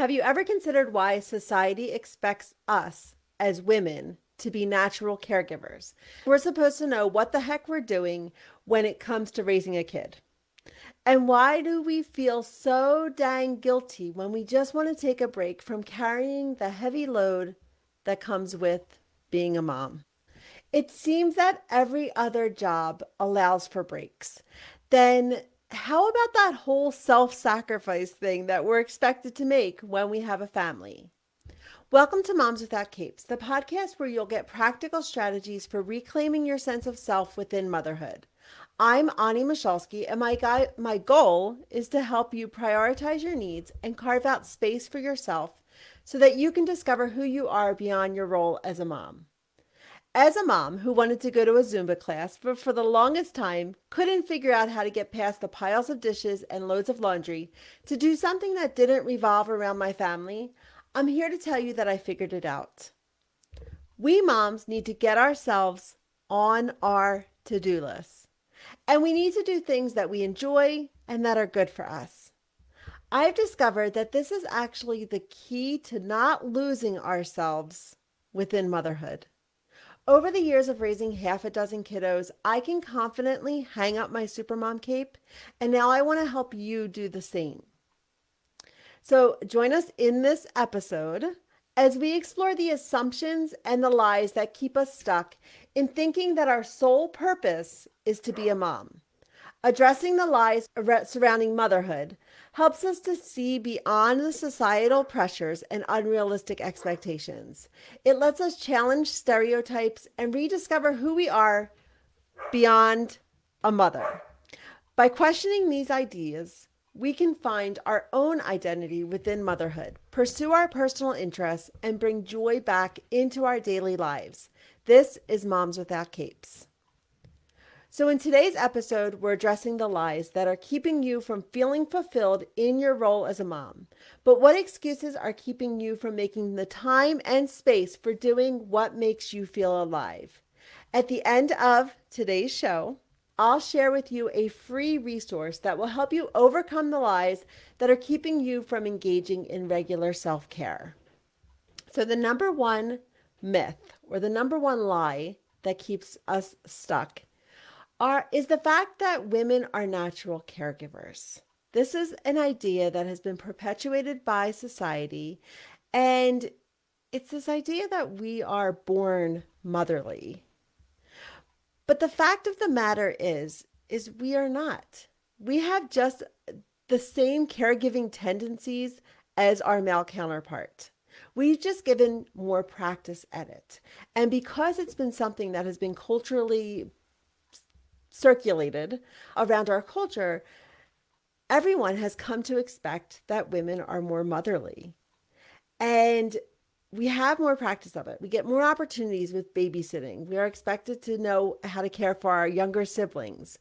Have you ever considered why society expects us as women to be natural caregivers? We're supposed to know what the heck we're doing when it comes to raising a kid. And why do we feel so dang guilty when we just want to take a break from carrying the heavy load that comes with being a mom? It seems that every other job allows for breaks. Then how about that whole self-sacrifice thing that we're expected to make when we have a family? Welcome to Moms Without Capes, the podcast where you'll get practical strategies for reclaiming your sense of self within motherhood. I'm Ani Michalski, and my goal is to help you prioritize your needs and carve out space for yourself so that you can discover who you are beyond your role as a mom. As a mom who wanted to go to a Zumba class, but for the longest time couldn't figure out how to get past the piles of dishes and loads of laundry to do something that didn't revolve around my family, I'm here to tell you that I figured it out. We moms need to get ourselves on our to-do list. And we need to do things that we enjoy and that are good for us. I've discovered that this is actually the key to not losing ourselves within motherhood. Over the years of raising half a dozen kiddos, I can confidently hang up my supermom cape, and now I want to help you do the same. So join us in this episode as we explore the assumptions and the lies that keep us stuck in thinking that our sole purpose is to be a mom. Addressing the lies surrounding motherhood helps us to see beyond the societal pressures and unrealistic expectations. It lets us challenge stereotypes and rediscover who we are beyond a mother. By questioning these ideas, we can find our own identity within motherhood, pursue our personal interests, and bring joy back into our daily lives. This is Moms Without Capes. So in today's episode, we're addressing the lies that are keeping you from feeling fulfilled in your role as a mom. But what excuses are keeping you from making the time and space for doing what makes you feel alive? At the end of today's show, I'll share with you a free resource that will help you overcome the lies that are keeping you from engaging in regular self-care. So the number one myth or the number one lie that keeps us stuck is the fact that women are natural caregivers. This is an idea that has been perpetuated by society, and it's this idea that we are born motherly. But the fact of the matter is we are not. We have just the same caregiving tendencies as our male counterpart. We've just given more practice at it. And because it's been something that has been culturally circulated around our culture, everyone has come to expect that women are more motherly. And we have more practice of it. We get more opportunities with babysitting. We are expected to know how to care for our younger siblings.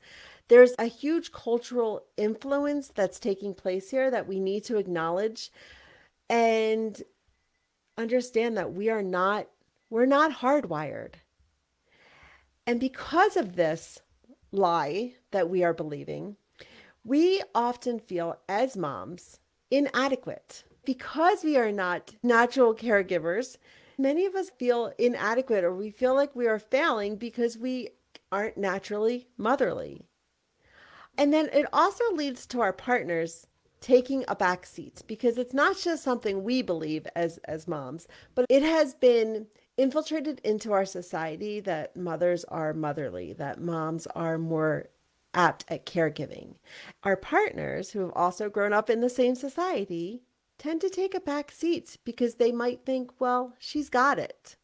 There's a huge cultural influence that's taking place here that we need to acknowledge and understand that we're not hardwired. And because of this lie that we are believing, we often feel as moms inadequate. Because we are not natural caregivers, many of us feel inadequate or we feel like we are failing because we aren't naturally motherly. And then it also leads to our partners taking a back seat because it's not just something we believe as moms, but it has been infiltrated into our society that mothers are motherly, that moms are more apt at caregiving. Our partners who have also grown up in the same society tend to take a back seat because they might think, well, she's got it.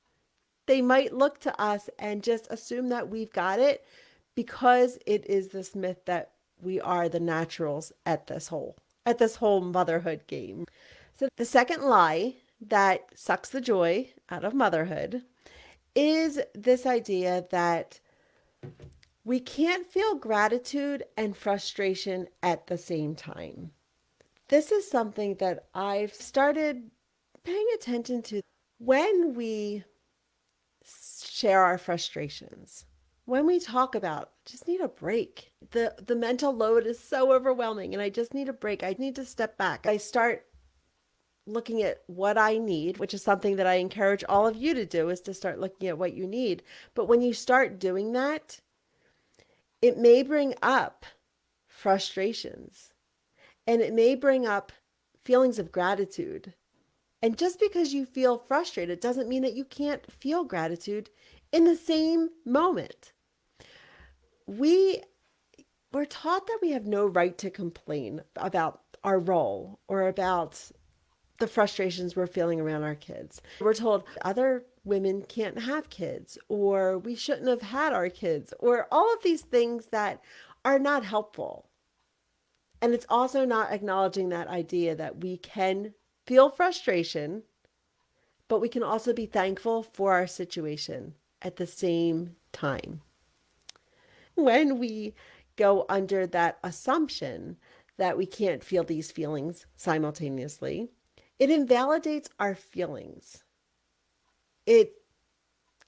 They might look to us and just assume that we've got it because it is this myth that we are the naturals at this whole motherhood game. So the second lie that sucks the joy out of motherhood is this idea that we can't feel gratitude and frustration at the same time. This is something that I've started paying attention to when we share our frustrations. When we talk about just need a break. The mental load is so overwhelming and I just need a break. I need to step back. I start looking at what I need, which is something that I encourage all of you to do, is to start looking at what you need. But when you start doing that, it may bring up frustrations and it may bring up feelings of gratitude. And just because you feel frustrated doesn't mean that you can't feel gratitude in the same moment. We we're taught that we have no right to complain about our role or about the frustrations we're feeling around our kids. We're told other women can't have kids, or we shouldn't have had our kids, or all of these things that are not helpful. And it's also not acknowledging that idea that we can feel frustration, but we can also be thankful for our situation at the same time. When we go under that assumption that we can't feel these feelings simultaneously, it invalidates our feelings. It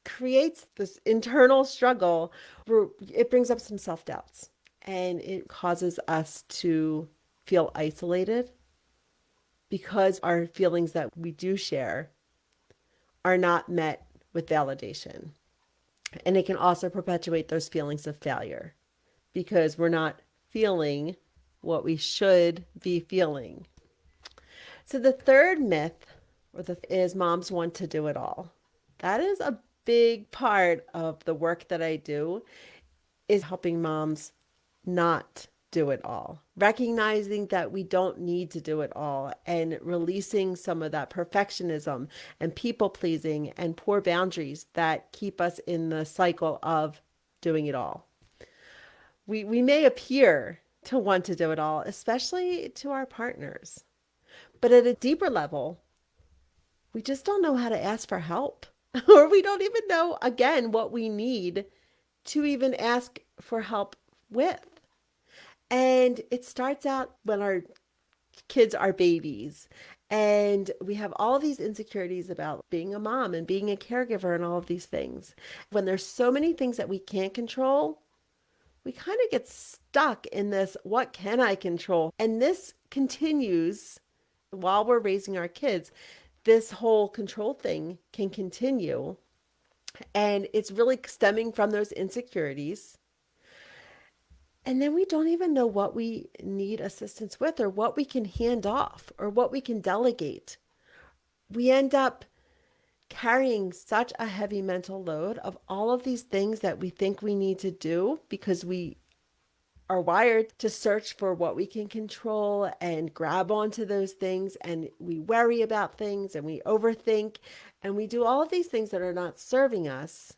creates this internal struggle where it brings up some self doubts and it causes us to feel isolated because our feelings that we do share are not met with validation. And it can also perpetuate those feelings of failure because we're not feeling what we should be feeling. So the third myth is moms want to do it all. That is a big part of the work that I do, is helping moms not do it all, recognizing that we don't need to do it all and releasing some of that perfectionism and people pleasing and poor boundaries that keep us in the cycle of doing it all. We may appear to want to do it all, especially to our partners, but at a deeper level, we just don't know how to ask for help. Or we don't even know, again, what we need to even ask for help with. And it starts out when our kids are babies. And we have all these insecurities about being a mom and being a caregiver and all of these things. When there's so many things that we can't control, we kind of get stuck in this, what can I control? And this continues while we're raising our kids. This whole control thing can continue. And it's really stemming from those insecurities. And then we don't even know what we need assistance with or what we can hand off or what we can delegate. We end up carrying such a heavy mental load of all of these things that we think we need to do because we are wired to search for what we can control and grab onto those things. And we worry about things and we overthink and we do all of these things that are not serving us.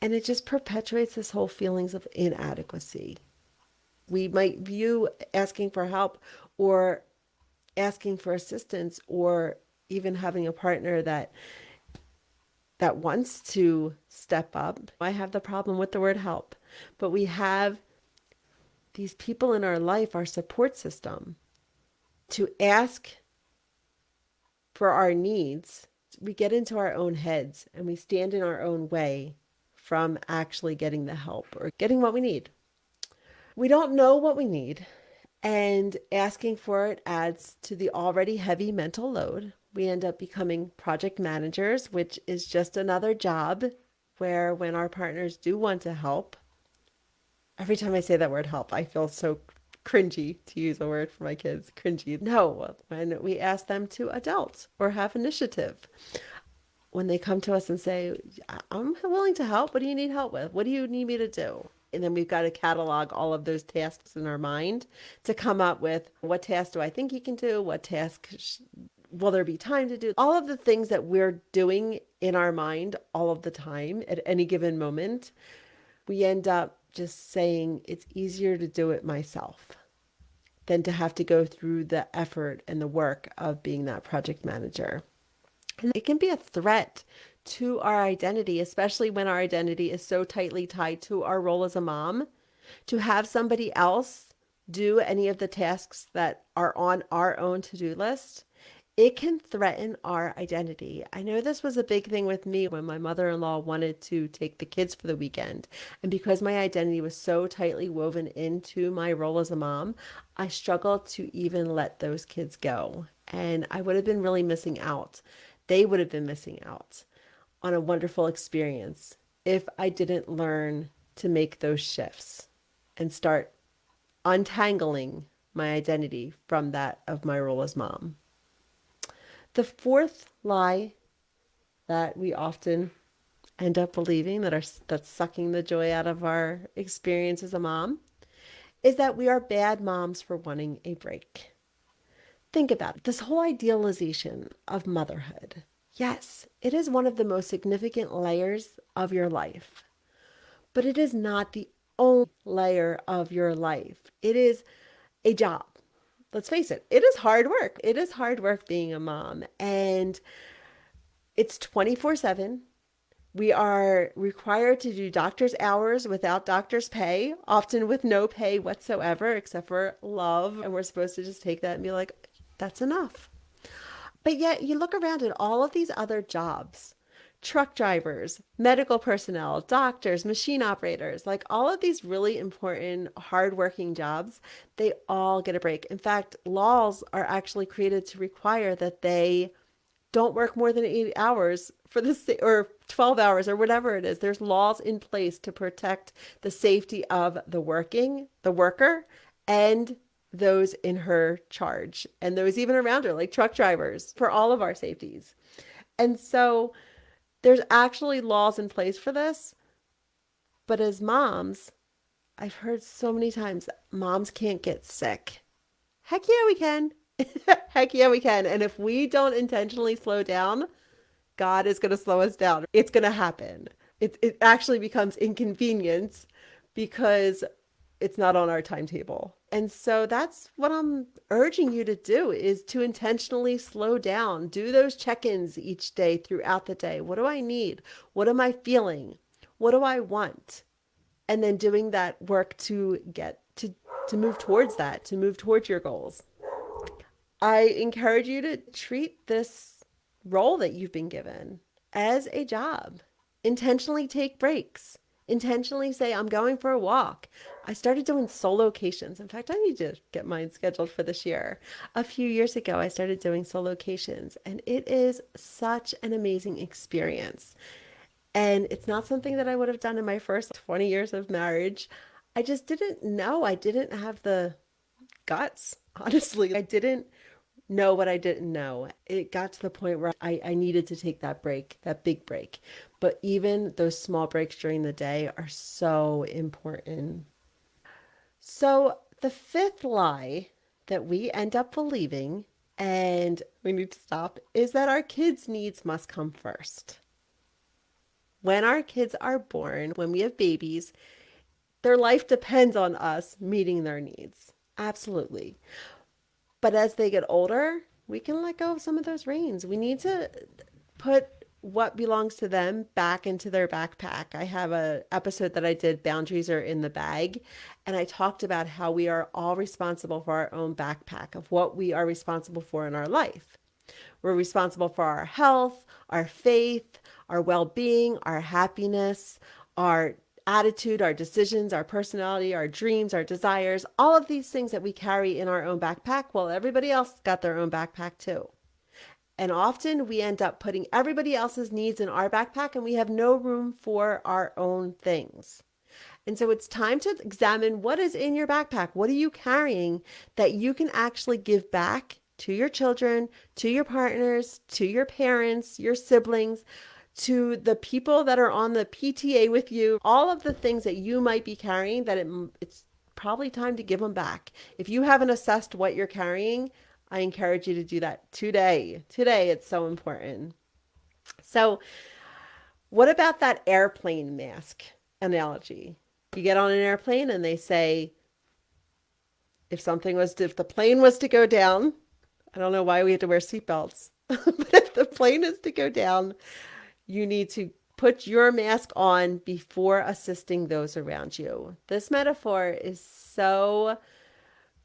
And it just perpetuates this whole feelings of inadequacy. We might view asking for help or asking for assistance or even having a partner that wants to step up. I have the problem with the word help, but we have these people in our life, our support system, to ask for our needs. We get into our own heads and we stand in our own way from actually getting the help or getting what we need. We don't know what we need, and asking for it adds to the already heavy mental load. We end up becoming project managers, which is just another job where when our partners do want to help, every time I say that word help, I feel so cringy to use a word for my kids. Cringy. No, when we ask them to adult or have initiative. When they come to us and say, I'm willing to help. What do you need help with? What do you need me to do? And then we've got to catalog all of those tasks in our mind to come up with, what task do I think you can do? What task will there be time to do? All of the things that we're doing in our mind all of the time at any given moment, we end up just saying it's easier to do it myself than to have to go through the effort and the work of being that project manager. And it can be a threat to our identity, especially when our identity is so tightly tied to our role as a mom. To have somebody else do any of the tasks that are on our own to-do list it can threaten our identity. I know this was a big thing with me when my mother-in-law wanted to take the kids for the weekend. And because my identity was so tightly woven into my role as a mom, I struggled to even let those kids go. And I would have been really missing out. They would have been missing out on a wonderful experience if I didn't learn to make those shifts and start untangling my identity from that of my role as mom. The fourth lie that we often end up believing that's sucking the joy out of our experience as a mom is that we are bad moms for wanting a break. Think about it. This whole idealization of motherhood. Yes, it is one of the most significant layers of your life, but it is not the only layer of your life. It is a job. Let's face it, it is hard work. It is hard work being a mom, and it's 24/7. We are required to do doctor's hours without doctor's pay, often with no pay whatsoever, except for love. And we're supposed to just take that and be like, that's enough. But yet you look around at all of these other jobs, truck drivers, medical personnel, doctors, machine operators, like all of these really important, hardworking jobs, they all get a break. In fact, laws are actually created to require that they don't work more than 8 hours for this or 12 hours or whatever it is. There's laws in place to protect the safety of the worker, and those in her charge and those even around her, like truck drivers, for all of our safeties. And so there's actually laws in place for this. But as moms, I've heard so many times moms can't get sick. Heck yeah, we can. Heck yeah, we can. And if we don't intentionally slow down, God is going to slow us down. It's going to happen. It actually becomes inconvenient because it's not on our timetable. And so that's what I'm urging you to do, is to intentionally slow down. Do those check-ins each day throughout the day. What do I need? What am I feeling? What do I want? And then doing that work to get to move towards that, to move towards your goals. I encourage you to treat this role that you've been given as a job. Intentionally take breaks. Intentionally say, I'm going for a walk. I started doing solocations. In fact, I need to get mine scheduled for this year. A few years ago, I started doing solocations, and it is such an amazing experience. And it's not something that I would have done in my first 20 years of marriage. I just didn't know. I didn't have the guts, honestly. I didn't know what I didn't know. It got to the point where I needed to take that break, that big break. But even those small breaks during the day are so important. So, the fifth lie that we end up believing, and we need to stop, is that our kids' needs must come first. When our kids are born, when we have babies, their life depends on us meeting their needs. Absolutely. But as they get older, we can let go of some of those reins. We need to put what belongs to them back into their backpack. I have a episode that I did, Boundaries Are in the Bag, and I talked about how we are all responsible for our own backpack of what we are responsible for in our life. We're responsible for our health, our faith, our well-being, our happiness, our attitude, our decisions, our personality, our dreams, our desires, all of these things that we carry in our own backpack. Well, everybody else got their own backpack too. And often we end up putting everybody else's needs in our backpack, and we have no room for our own things. And so it's time to examine what is in your backpack. What are you carrying that you can actually give back to your children, to your partners, to your parents, your siblings, to the people that are on the PTA with you, all of the things that you might be carrying that it's probably time to give them back. If you haven't assessed what you're carrying, I encourage you to do that today. Today, it's so important. So, what about that airplane mask analogy? You get on an airplane and they say, if the plane was to go down, I don't know why we have to wear seatbelts, but if the plane is to go down, you need to put your mask on before assisting those around you. This metaphor is so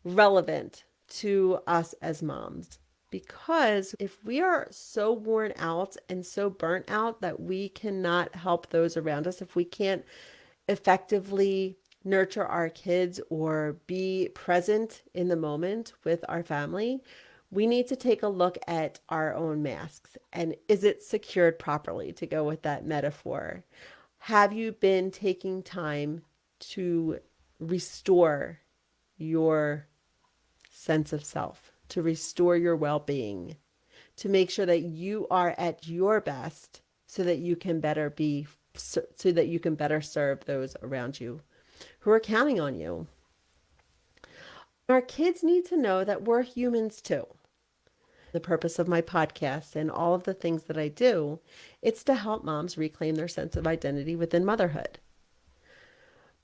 relevant to us as moms. Because if we are so worn out and so burnt out that we cannot help those around us, if we can't effectively nurture our kids or be present in the moment with our family, we need to take a look at our own masks. And is it secured properly, to go with that metaphor? Have you been taking time to restore your sense of self, to restore your well-being, to make sure that you are at your best so that you can better be so that you can better serve those around you who are counting on you. Our kids need to know that we're humans too. The purpose of my podcast and all of the things that I do, it's to help moms reclaim their sense of identity within motherhood.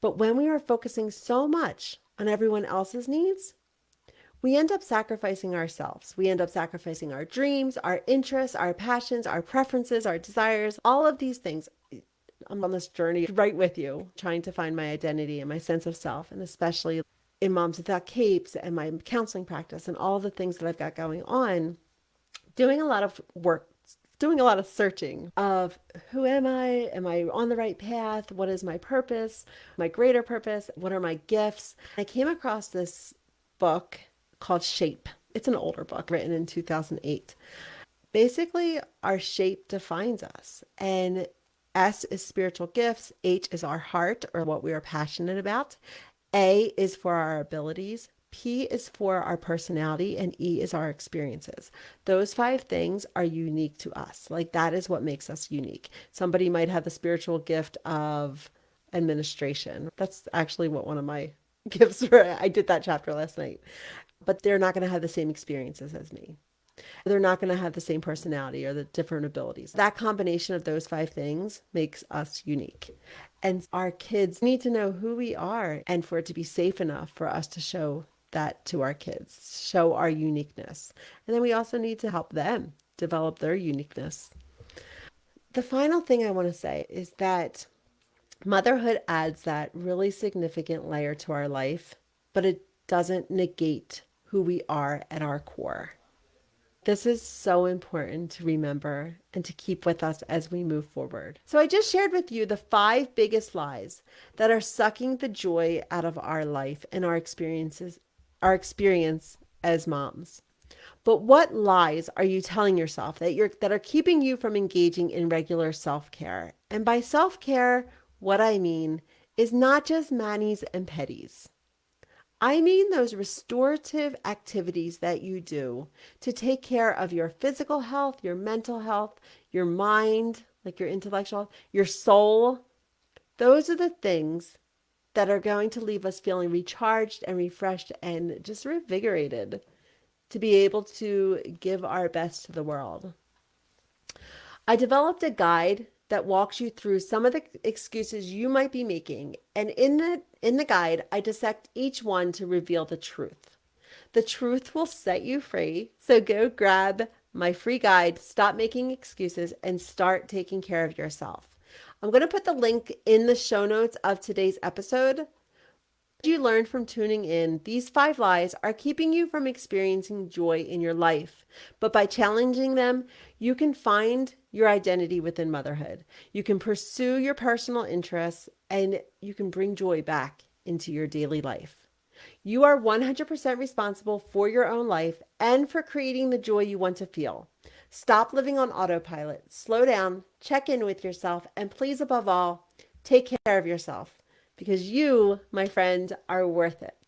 But when we are focusing so much on everyone else's needs, we end up sacrificing ourselves. We end up sacrificing our dreams, our interests, our passions, our preferences, our desires, all of these things. I'm on this journey right with you, trying to find my identity and my sense of self, and especially in Moms Without Capes and my counseling practice and all the things that I've got going on, doing a lot of work, doing a lot of searching of who am I? Am I on the right path? What is my purpose? My greater purpose? What are my gifts? I came across this book called Shape. It's an older book written in 2008. Basically, our shape defines us. And S is spiritual gifts. H is our heart, or what we are passionate about. A is for our abilities. P is for our personality, and E is our experiences. Those 5 things are unique to us. Like, that is what makes us unique. Somebody might have the spiritual gift of administration. That's actually what one of my gifts were. I did that chapter last night. But they're not going to have the same experiences as me. They're not going to have the same personality or the different abilities. That combination of those 5 things makes us unique. And our kids need to know who we are, and for it to be safe enough for us to show that to our kids, show our uniqueness. And then we also need to help them develop their uniqueness. The final thing I want to say is that motherhood adds that really significant layer to our life, but it doesn't negate who we are at our core. This is so important to remember and to keep with us as we move forward. So I just shared with you the 5 biggest lies that are sucking the joy out of our life and our experience as moms. But what lies are you telling yourself that are keeping you from engaging in regular self-care? And by self-care, what I mean is not just manis and petties. I mean those restorative activities that you do to take care of your physical health, your mental health, your mind, like your intellectual, your soul. Those are the things that are going to leave us feeling recharged and refreshed and just revigorated to be able to give our best to the world. I developed a guide that walks you through some of the excuses you might be making. And in the guide, I dissect each one to reveal the truth. The truth will set you free. So go grab my free guide, Stop Making Excuses, and start taking care of yourself. I'm going to put the link in the show notes of today's episode. You learned from tuning in, these 5 lies are keeping you from experiencing joy in your life. But by challenging them, you can find your identity within motherhood. You can pursue your personal interests, and you can bring joy back into your daily life. You are 100% responsible for your own life and for creating the joy you want to feel. Stop living on autopilot. Slow down, check in with yourself, and please, above all, take care of yourself. Because you, my friend, are worth it.